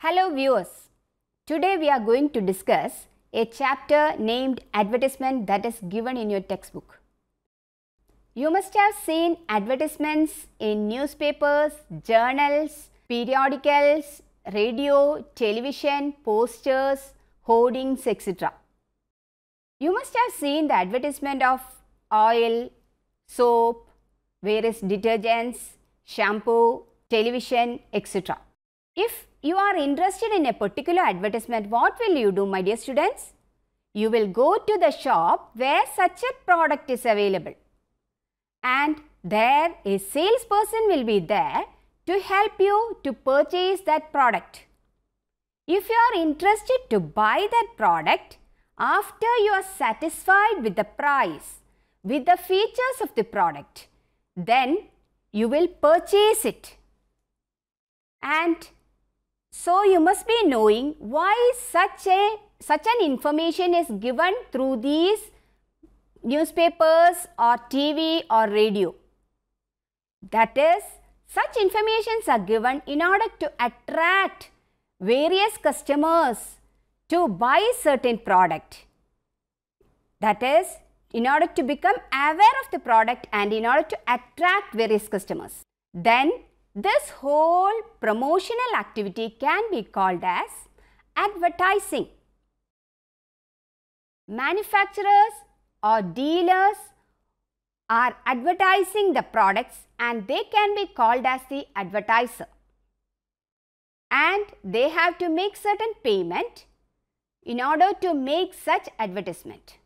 Hello viewers, today we are going to discuss a chapter named advertisement that is given in your textbook. You must have seen advertisements in newspapers, journals, periodicals, radio, television, posters, hoardings, etc. You must have seen the advertisement of oil, soap, various detergents, shampoo, television, etc. If you are interested in a particular advertisement, what will you do, my dear students? You will go to the shop where such a product is available, and there a salesperson will be there to help you to purchase that product. If you are interested to buy that product, after you are satisfied with the price, with the features of the product, then you will purchase it. And so you must be knowing why such an information is given through these newspapers or TV or radio. That is, such informations are given in order to attract various customers to buy certain product. That is, in order to become aware of the product and in order to attract various customers. Then this whole promotional activity can be called as advertising. Manufacturers or dealers are advertising the products and they can be called as the advertiser. And they have to make certain payment in order to make such advertisement.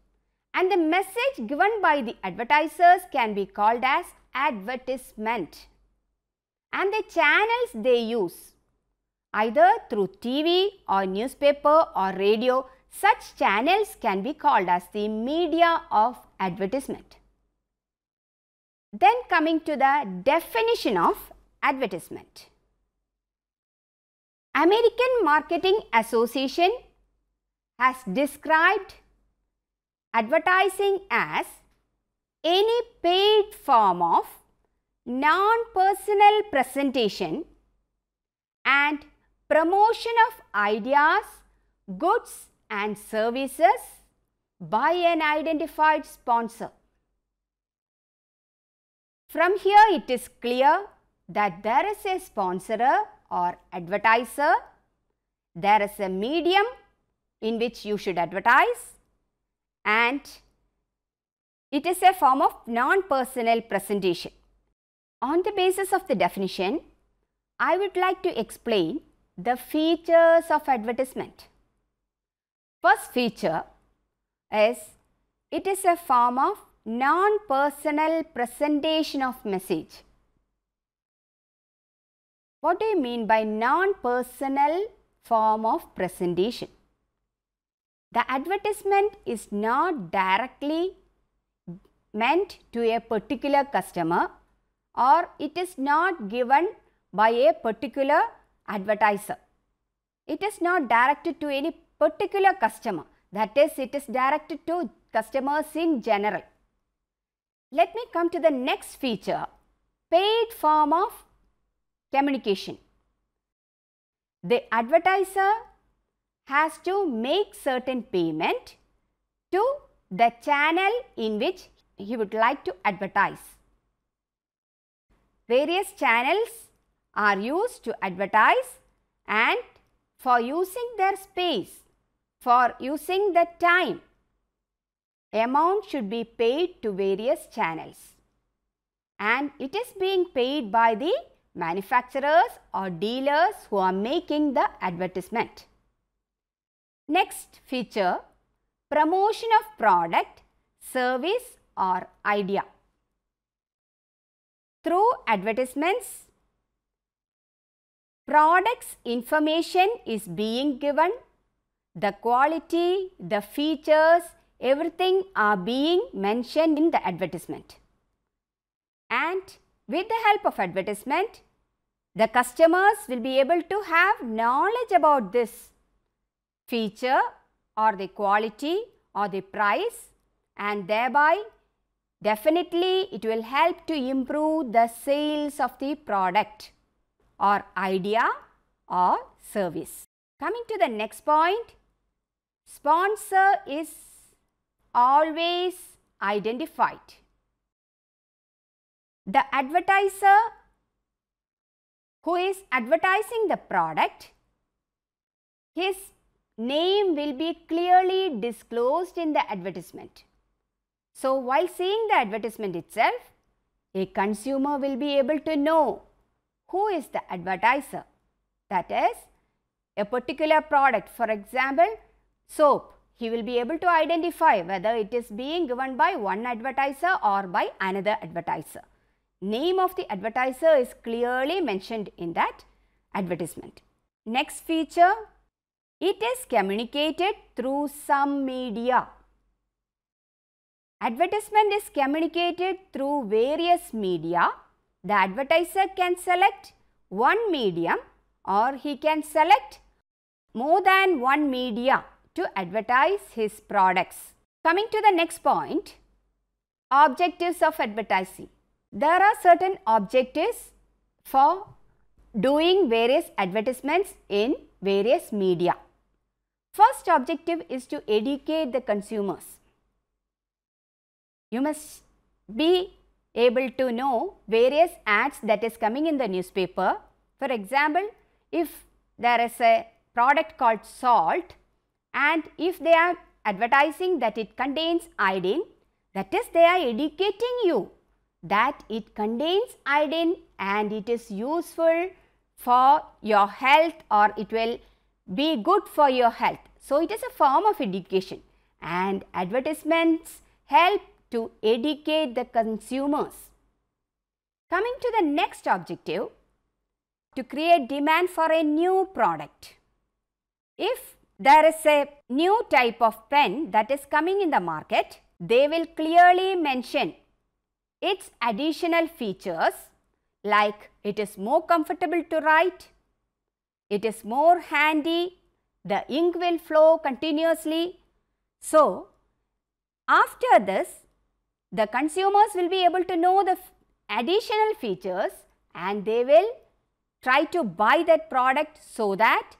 And the message given by the advertisers can be called as advertisement. And the channels they use, either through TV or newspaper or radio, such channels can be called as the media of advertisement. Then coming to the definition of advertisement. American Marketing Association has described advertising as any paid form of non-personal presentation and promotion of ideas, goods and services by an identified sponsor. From here it is clear that there is a sponsorer or advertiser, there is a medium in which you should advertise, and it is a form of non-personal presentation. On the basis of the definition, I would like to explain the features of advertisement. First feature is it is a form of non-personal presentation of message. What do you mean by non-personal form of presentation? The advertisement is not directly meant to a particular customer, or it is not given by a particular advertiser. It is not directed to any particular customer. That is, it is directed to customers in general. Let me come to the next feature, paid form of communication. The advertiser has to make certain payment to the channel in which he would like to advertise. Various channels are used to advertise, and for using their space, for using the time, amount should be paid to various channels, and it is being paid by the manufacturers or dealers who are making the advertisement. Next feature, promotion of product, service or idea. Through advertisements, products information is being given, the quality, the features, everything are being mentioned in the advertisement. And with the help of advertisement, the customers will be able to have knowledge about this feature or the quality or the price, and thereby definitely it will help to improve the sales of the product or idea or service. Coming to the next point, sponsor is always identified. The advertiser who is advertising the product, his name will be clearly disclosed in the advertisement. So, while seeing the advertisement itself, a consumer will be able to know who is the advertiser. That is, a particular product, for example, soap, he will be able to identify whether it is being given by one advertiser or by another advertiser. Name of the advertiser is clearly mentioned in that advertisement. Next feature, it is communicated through some media. Advertisement is communicated through various media. The advertiser can select one medium or he can select more than one media to advertise his products. Coming to the next point, objectives of advertising. There are certain objectives for doing various advertisements in various media. First objective is to educate the consumers. You must be able to know various ads that is coming in the newspaper. For example, if there is a product called salt and if they are advertising that it contains iodine, that is, they are educating you that it contains iodine and it is useful for your health or it will be good for your health. So, it is a form of education and advertisements help to educate the consumers. Coming to the next objective, to create demand for a new product. If there is a new type of pen that is coming in the market, they will clearly mention its additional features like it is more comfortable to write, it is more handy, the ink will flow continuously. So, after this, the consumers will be able to know the additional features and they will try to buy that product so that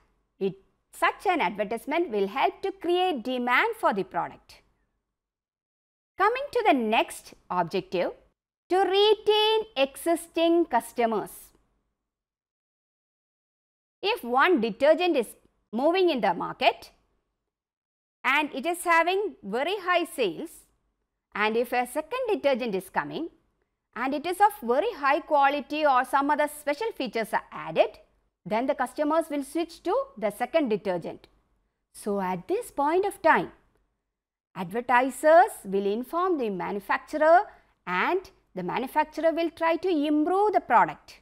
such an advertisement will help to create demand for the product. Coming to the next objective, to retain existing customers. If one detergent is moving in the market and it is having very high sales, and if a second detergent is coming and it is of very high quality or some other special features are added, then the customers will switch to the second detergent. So, at this point of time, advertisers will inform the manufacturer and the manufacturer will try to improve the product.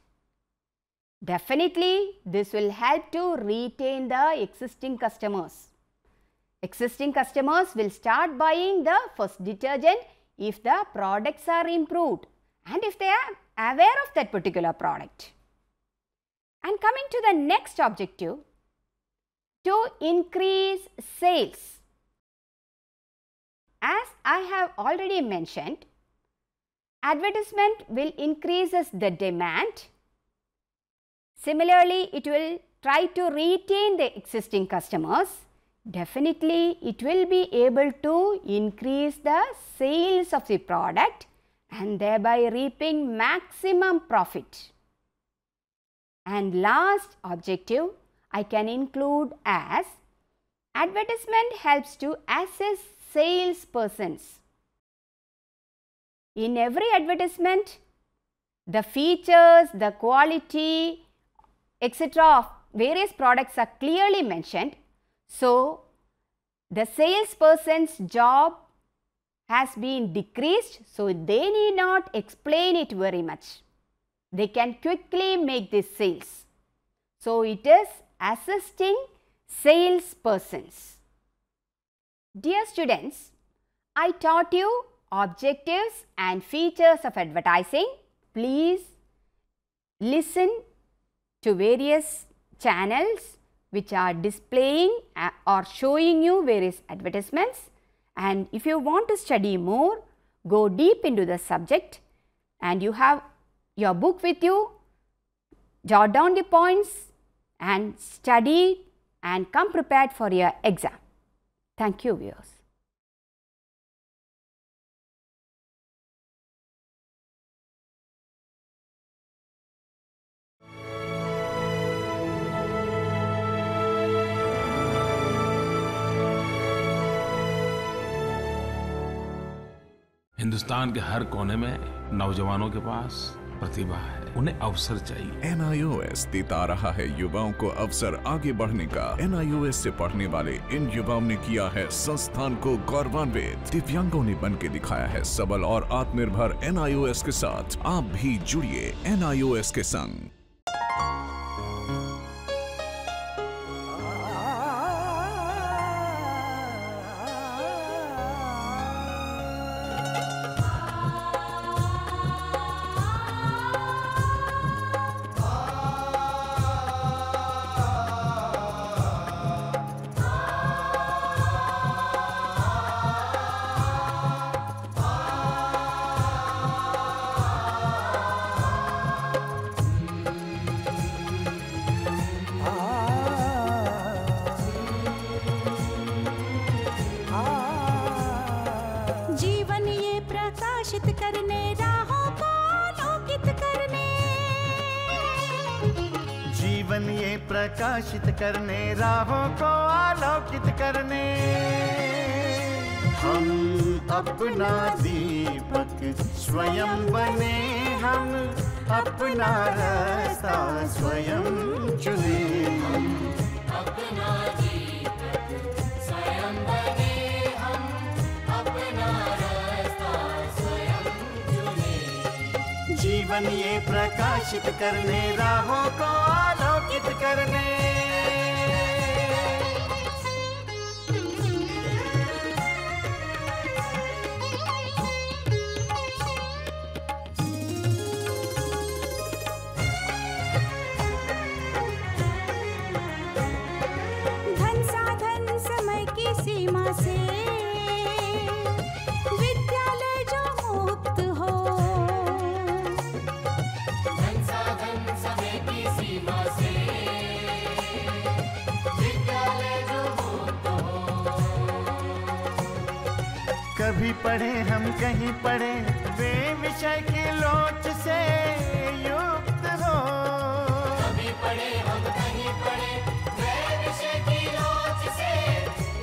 Definitely, this will help to retain the existing customers. Existing customers will start buying the first detergent if the products are improved and if they are aware of that particular product. And coming to the next objective, to increase sales. As I have already mentioned, advertisement will increase the demand. Similarly, it will try to retain the existing customers. Definitely, it will be able to increase the sales of the product and thereby reaping maximum profit. And last objective I can include as advertisement helps to assess salespersons. In every advertisement, the features, the quality, etc. of various products are clearly mentioned. So, the salesperson's job has been decreased, so they need not explain it very much. They can quickly make this sales. So, it is assisting salespersons. Dear students, I taught you objectives and features of advertising. Please listen to various channels which are displaying or showing you various advertisements, and if you want to study more, go deep into the subject and you have your book with you, jot down the points and study and come prepared for your exam. Thank you, viewers. Hindustan के हर कोने में नौजवानों के पास प्रतिभा है, उन्हें अवसर चाहिए। NIOS देता रहा है युवाओं को अवसर आगे बढ़ने का। NIOS से पढ़ने वाले इन युवाओं ने किया है संस्थान को गौरवान्वित। दिव्यांगों ने बन के दिखाया है सबल और आत्मनिर्भर। NIOS के साथ आप भी जुड़िए NIOS के संग। जीवन ये प्रकाशित करने, राहों को आलोकित करने, हम अपना दीपक स्वयं बने, हम अपना रास्ता स्वयं चुने। हम अपना दीपक स्वयं बने, हम अपना रास्ता स्वयं चुने। जीवन ये प्रकाशित करने, राहों को आलोकित करने। धन साधन समय की सीमा से विद्यालय जो मुक्त हो, धन साधन समय की सीमा से विद्यालय जो मुक्त हो। कभी पढ़े हम कहीं पढ़े, वे विषय की लोच से युक्त हो। कभी पढ़े हम कहीं पढ़े, वे विषय की लोच से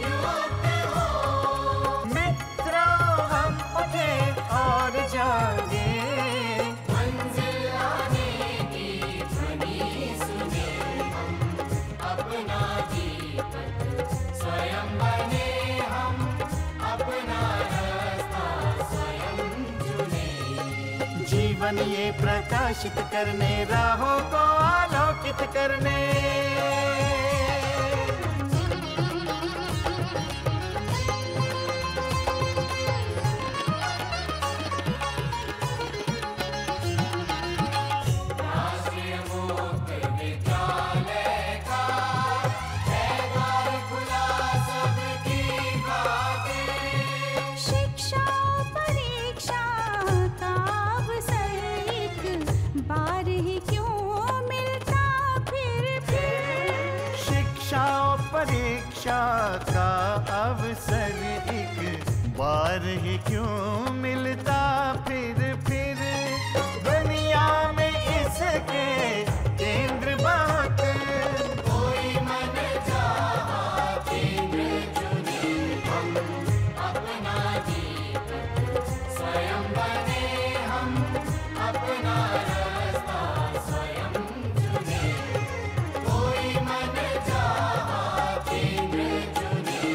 युक्त हो। मित्रों हम उठे और जागे, मंजिल आने की ध्वनि सुने, हम अपना दीपक स्वयं बने, हम अपना रास्ता स्वयं चुने। जीवन ये प्रकाशित करने, राहों को आलोकित करने। राष्ट्रीय मुक्त विद्यालय का है द्वार खुला सबकी खातिर। शिक्षा परीक्षा का अवसर एक बार ही क्यों मिलता फिर। शिक्षा और परीक्षा का अवसर एक बार ही क्यों मिलता फिर। दुनिया में इसके केंद्र बहुत, कोई मन चाहा केंद्र चुने, हम अपना दीपक स्वयं बने, हम अपना रास्ता स्वयं चुने। कोई मन चाहा केंद्र चुने,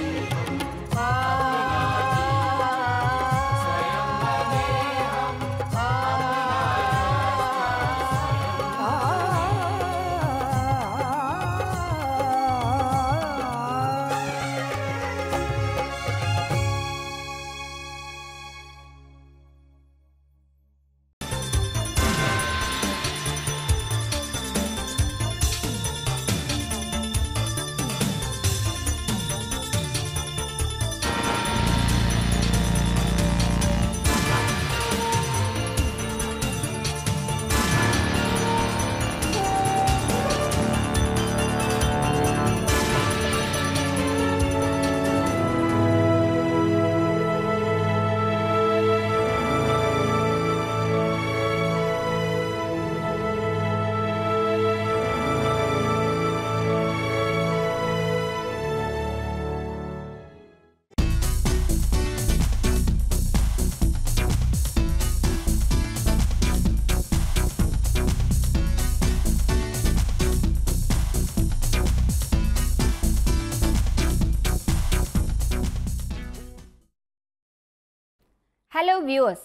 Hello viewers,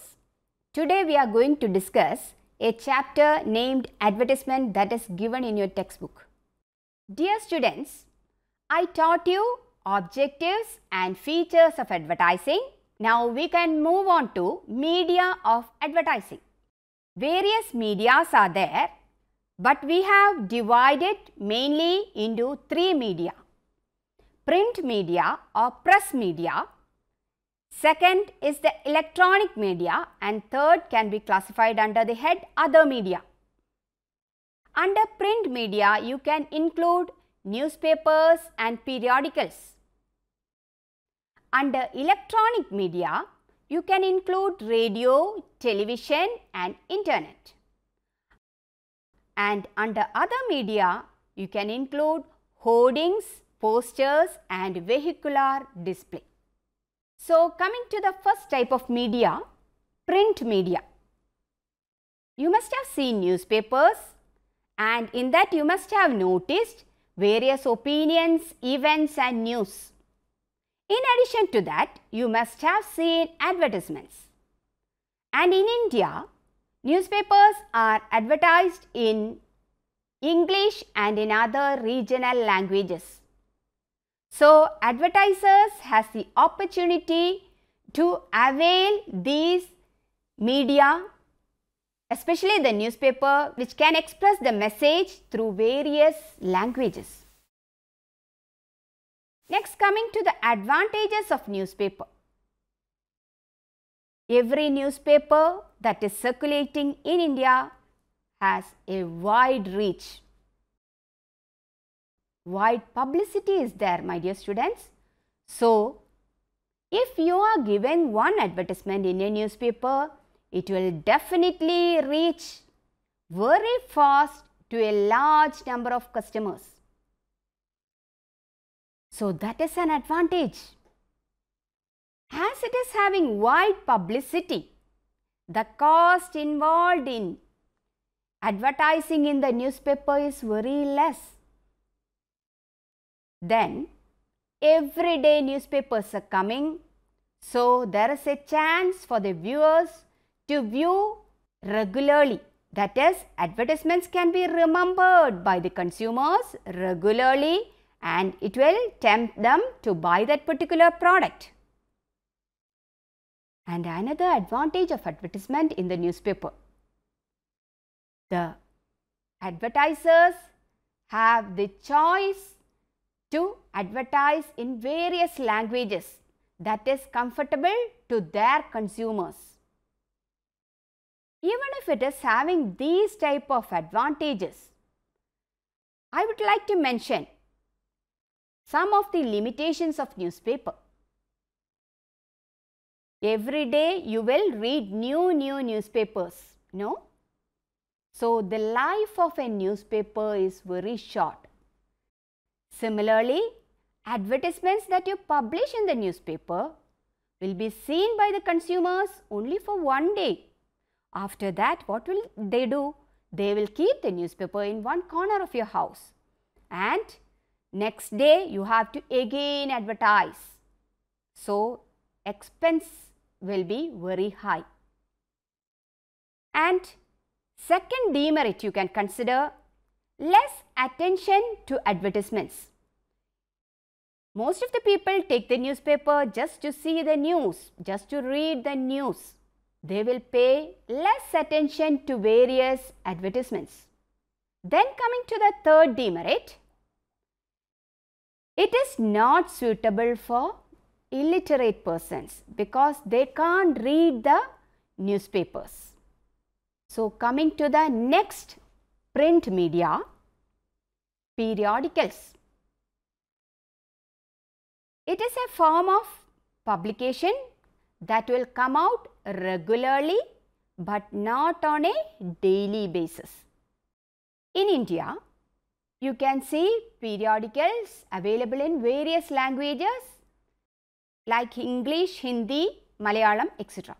today we are going to discuss a chapter named advertisement that is given in your textbook. Dear students, I taught you objectives and features of advertising. Now we can move on to media of advertising. Various medias are there, but we have divided mainly into three media. Print media or press media. Second is the electronic media, and third can be classified under the head other media. Under print media, you can include newspapers and periodicals. Under electronic media, you can include radio, television and internet. And under other media, you can include hoardings, posters and vehicular display. So, coming to the first type of media, print media. You must have seen newspapers, and in that you must have noticed various opinions, events and news. In addition to that, you must have seen advertisements. And in India, newspapers are advertised in English and in other regional languages. So, advertisers has the opportunity to avail these media, especially the newspaper, which can express the message through various languages. Next, coming to the advantages of newspaper. Every newspaper that is circulating in India has a wide reach. Wide publicity is there, my dear students. So, if you are given one advertisement in a newspaper, it will definitely reach very fast to a large number of customers. So, that is an advantage. As it is having wide publicity, the cost involved in advertising in the newspaper is very less. Then, everyday newspapers are coming, so there is a chance for the viewers to view regularly. That is, advertisements can be remembered by the consumers regularly and it will tempt them to buy that particular product. And another advantage of advertisement in the newspaper, the advertisers have the choice to advertise in various languages that is comfortable to their consumers. Even if it is having these type of advantages, I would like to mention some of the limitations of newspaper. Every day you will read new newspapers, no? So, the life of a newspaper is very short. Similarly, advertisements that you publish in the newspaper will be seen by the consumers only for one day. After that, what will they do? They will keep the newspaper in one corner of your house, and next day you have to again advertise. So, expense will be very high. And second demerit you can consider, less attention to advertisements. Most of the people take the newspaper just to see the news, just to read the news. They will pay less attention to various advertisements. Then coming to the third demerit, it is not suitable for illiterate persons because they can't read the newspapers. So, coming to the next print media, periodicals. It is a form of publication that will come out regularly but not on a daily basis. In India, you can see periodicals available in various languages like English, Hindi, Malayalam, etc.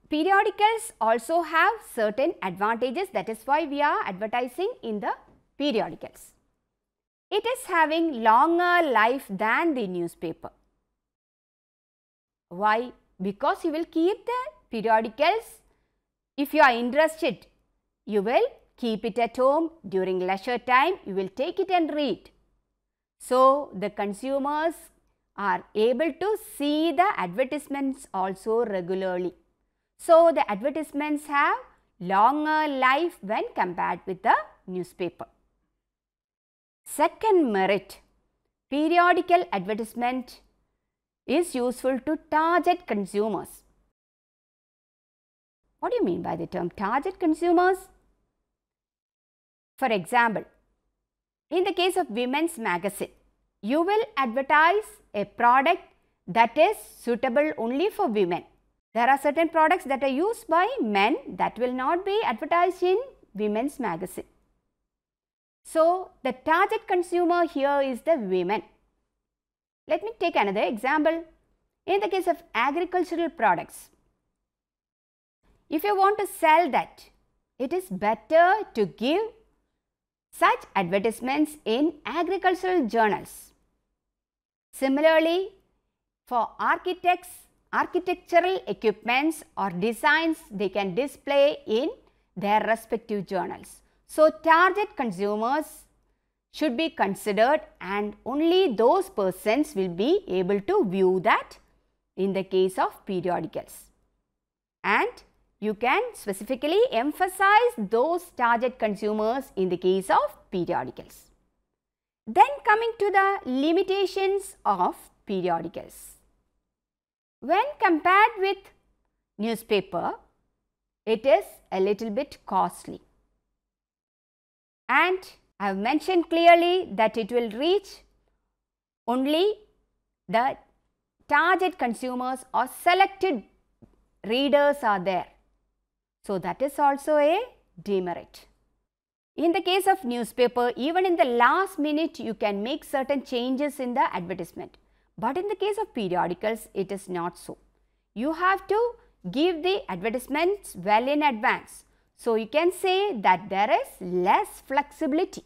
Periodicals also have certain advantages, that is why we are advertising in the periodicals. It is having longer life than the newspaper. Why? because you will keep the periodicals. If you are interested, you will keep it at home during leisure time. You will take it and read. So the consumers are able to see the advertisements also regularly. So the advertisements have longer life when compared with the newspaper. Second merit, periodical advertisement is useful to target consumers. What do you mean by the term target consumers? For example, in the case of women's magazine, you will advertise a product that is suitable only for women. There are certain products that are used by men that will not be advertised in women's magazine. So the target consumer here is the women. Let me take another example. In the case of agricultural products, if you want to sell that, it is better to give such advertisements in agricultural journals. Similarly, for architectural equipments or designs, they can display in their respective journals. So target consumers should be considered, and only those persons will be able to view that in the case of periodicals. And you can specifically emphasize those target consumers in the case of periodicals. Then coming to the limitations of periodicals. When compared with newspaper, it is a little bit costly. And I have mentioned clearly that it will reach only the target consumers or selected readers are there. So that is also a demerit. In the case of newspaper, even in the last minute you can make certain changes in the advertisement. But in the case of periodicals, it is not so. You have to give the advertisements well in advance. So you can say that there is less flexibility.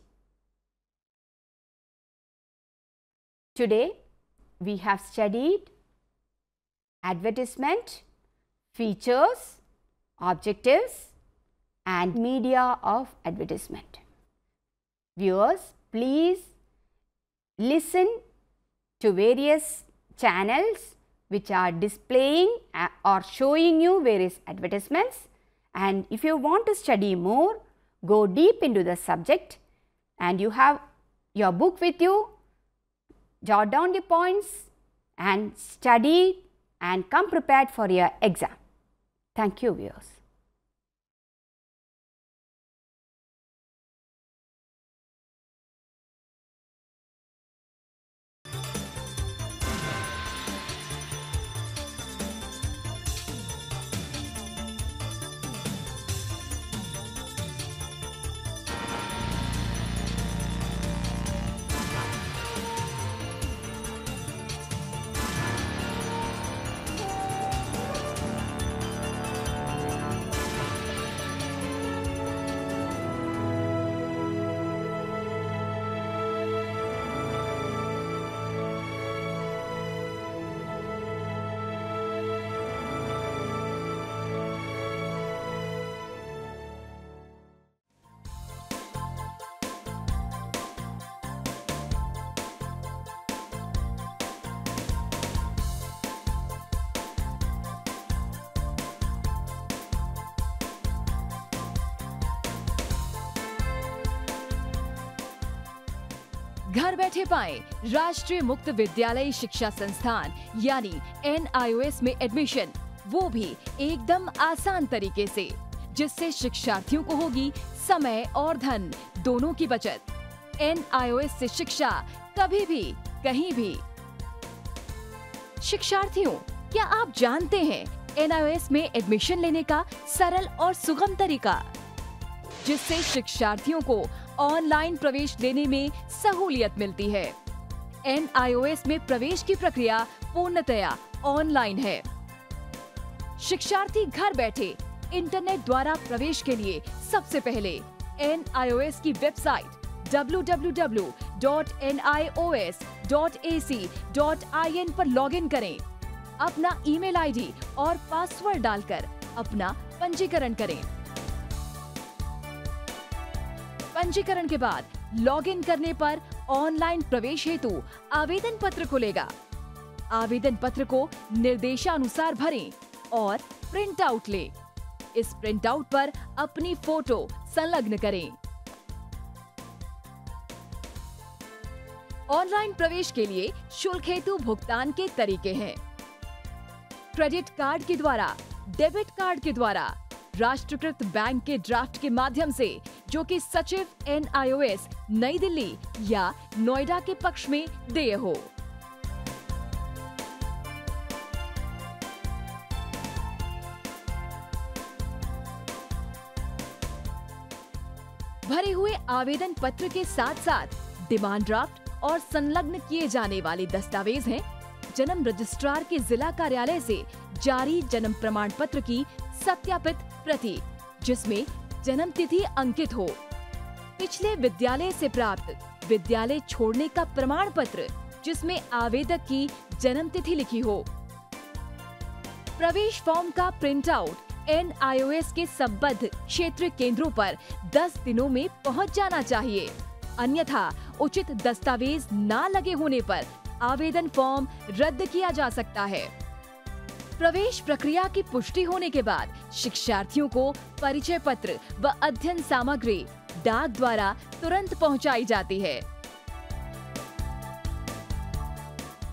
Today, we have studied advertisement, features, objectives and media of advertisement. Viewers, please listen to various channels which are displaying or showing you various advertisements, and if you want to study more, go deep into the subject and you have your book with you, jot down the points and study and come prepared for your exam. Thank you, viewers. घर बैठे पाएं राष्ट्रीय मुक्त विद्यालय शिक्षा संस्थान यानी NIOS में एडमिशन, वो भी एकदम आसान तरीके से, जिससे शिक्षार्थियों को होगी समय और धन दोनों की बचत। NIOS से शिक्षा कभी भी कहीं भी। शिक्षार्थियों, क्या आप जानते हैं NIOS में एडमिशन लेने का सरल और सुगम तरीका, जिससे शिक्षार्थियों को ऑनलाइन प्रवेश लेने में सहूलियत मिलती है। NIOS में प्रवेश की प्रक्रिया पूर्णतया ऑनलाइन है। शिक्षार्थी घर बैठे इंटरनेट द्वारा प्रवेश के लिए सबसे पहले NIOS की वेबसाइट www.nios.ac.in पर लॉगिन करें। अपना ईमेल आईडी और पासवर्ड डालकर अपना पंजीकरण करें। पंजीकरण के बाद लॉगिन करने पर ऑनलाइन प्रवेश हेतु आवेदन पत्र खुलेगा। आवेदन पत्र को निर्देशानुसार भरें और प्रिंट आउट लें। इस प्रिंट आउट पर अपनी फोटो संलग्न करें। ऑनलाइन प्रवेश के लिए शुल्क हेतु भुगतान के तरीके हैं: क्रेडिट कार्ड के द्वारा, डेबिट कार्ड के द्वारा, राष्ट्रीयकृत बैंक के ड्राफ्ट के माध्यम से, जो कि सचिव NIOS नई दिल्ली या नोएडा के पक्ष में देय हो। भरे हुए आवेदन पत्र के साथ साथ डिमांड ड्राफ्ट और संलग्न किए जाने वाले दस्तावेज हैं: जन्म रजिस्ट्रार के जिला कार्यालय से जारी जन्म प्रमाण पत्र की सत्यापित प्रति, जिसमें जन्म तिथि अंकित हो, पिछले विद्यालय से प्राप्त विद्यालय छोड़ने का प्रमाण पत्र, जिसमें आवेदक की जन्म तिथि लिखी हो। प्रवेश फॉर्म का प्रिंट आउट NIOS के संबद्ध क्षेत्रीय केंद्रों पर 10 दिनों में पहुंच जाना चाहिए, अन्यथा उचित दस्तावेज न लगे होने पर आवेदन फॉर्म रद्द किया जा सकता है। प्रवेश प्रक्रिया की पुष्टि होने के बाद शिक्षार्थियों को परिचय पत्र व अध्ययन सामग्री डाक द्वारा तुरंत पहुंचाई जाती है।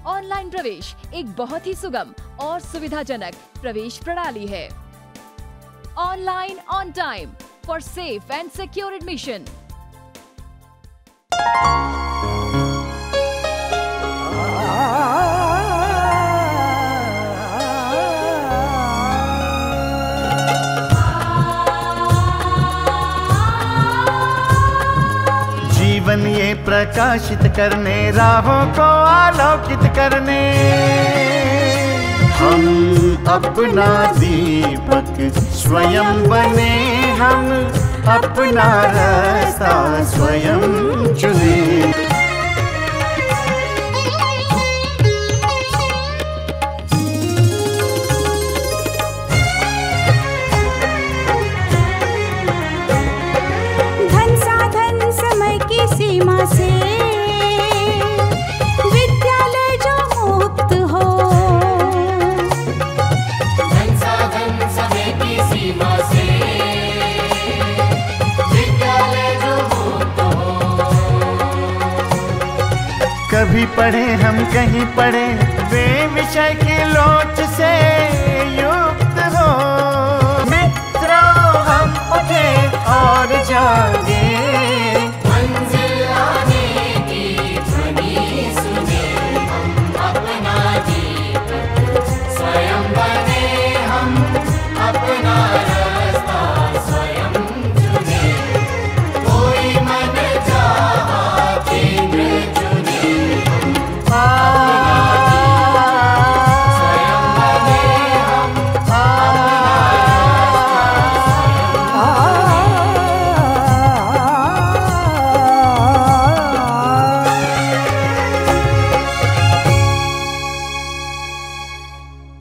ऑनलाइन प्रवेश एक बहुत ही सुगम और सुविधाजनक प्रवेश प्रणाली है। Online on time for safe and secure admission. जीवन ये प्रकाशित करने, राहों को आलोकित करने, हम अपना दीपक स्वयं बने, हम अपना रास्ता स्वयं चुने। धन साधन समय की सीमा से विद्यालय जो मुक्त हो, धन साधन समय की सीमा से विद्यालय जो मुक्त हो। कभी पढ़े हम कहीं पढ़े, वे विषय की लोच से युक्त हो। मित्रों हम उठे और जागे,